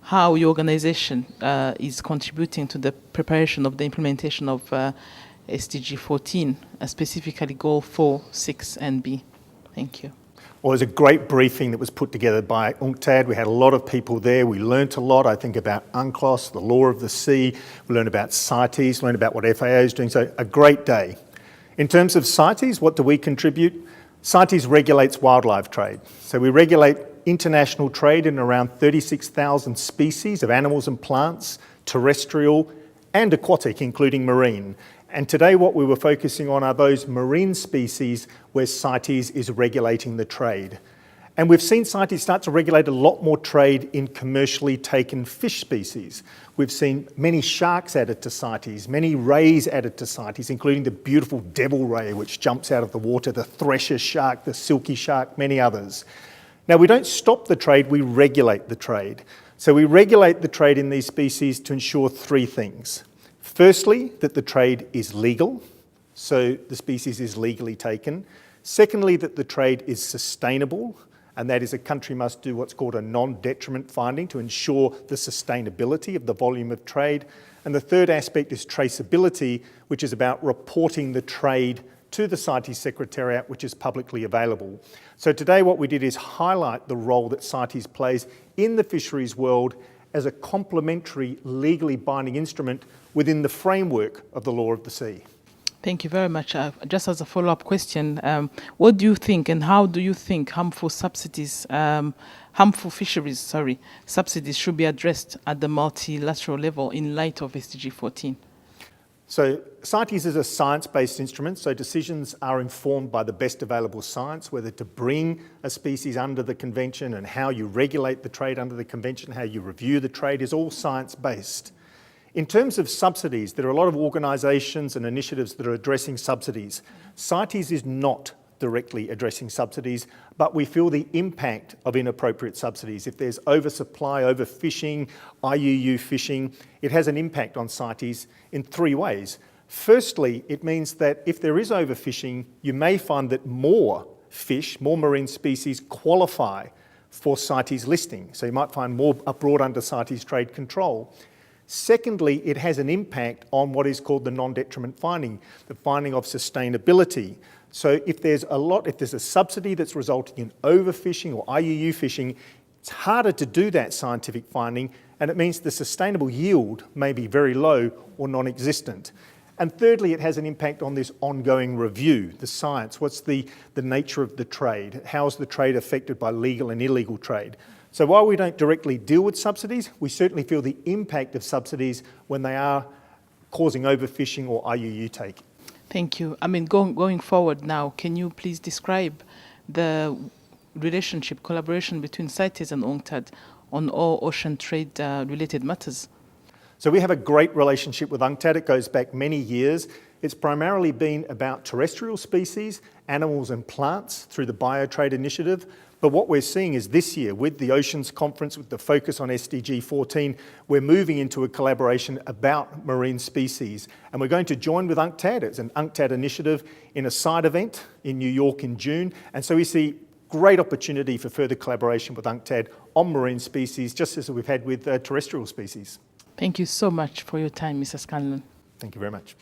how your organization is contributing to the preparation of the implementation of SDG 14, specifically Goal 4, 6, and B. Thank you. Well, it was a great briefing that was put together by UNCTAD. We had a lot of people there. We learnt a lot, I think, about UNCLOS, the law of the sea. We learned about Cites, learned about what FAO is doing. So a great day. In terms of Cites, what do we contribute? Cites regulates wildlife trade. So we regulate international trade in around 36,000 species of animals and plants, terrestrial and aquatic, including marine. And today what we were focusing on are those marine species where CITES is regulating the trade. And we've seen CITES start to regulate a lot more trade in commercially taken fish species. We've seen many sharks added to CITES, many rays added to CITES, including the beautiful devil ray which jumps out of the water, the thresher shark, the silky shark, many others. Now we don't stop the trade, we regulate the trade. So we regulate the trade in these species to ensure three things. Firstly, that the trade is legal, so the species is legally taken. Secondly, that the trade is sustainable, and that is a country must do what's called a non-detriment finding to ensure the sustainability of the volume of trade. And the third aspect is traceability, which is about reporting the trade to the CITES Secretariat, which is publicly available. So today what we did is highlight the role that CITES plays in the fisheries world as a complementary, legally binding instrument within the framework of the law of the sea. Thank you very much. Just as a follow-up question, what do you think and how do you think harmful fisheries subsidies should be addressed at the multilateral level in light of SDG 14? So CITES is a science-based instrument, so decisions are informed by the best available science, whether to bring a species under the convention and how you regulate the trade under the convention, how you review the trade is all science-based. In terms of subsidies, there are a lot of organisations and initiatives that are addressing subsidies. CITES is not directly addressing subsidies, but we feel the impact of inappropriate subsidies. If there's oversupply, overfishing, IUU fishing, it has an impact on CITES in three ways. Firstly, it means that if there is overfishing, you may find that more fish, more marine species qualify for CITES listing. So you might find more are brought under CITES trade control. Secondly, it has an impact on what is called the non-detriment finding, the finding of sustainability. So if there's a subsidy that's resulting in overfishing or IUU fishing, it's harder to do that scientific finding, and it means the sustainable yield may be very low or non-existent. And thirdly, it has an impact on this ongoing review, the science. What's the nature of the trade? How is the trade affected by legal and illegal trade? So while we don't directly deal with subsidies, we certainly feel the impact of subsidies when they are causing overfishing or IUU take. Thank you. I mean, going forward now, can you please describe the relationship, collaboration between CITES and UNCTAD on all ocean trade related matters? So we have a great relationship with UNCTAD. It goes back many years. It's primarily been about terrestrial species, animals and plants through the Biotrade Initiative. But what we're seeing is this year, with the Oceans Conference, with the focus on SDG 14, we're moving into a collaboration about marine species. And we're going to join with UNCTAD. It's an UNCTAD initiative in a side event in New York in June. And so we see great opportunity for further collaboration with UNCTAD on marine species, just as we've had with terrestrial species. Thank you so much for your time, Mr. Scanlon. Thank you very much.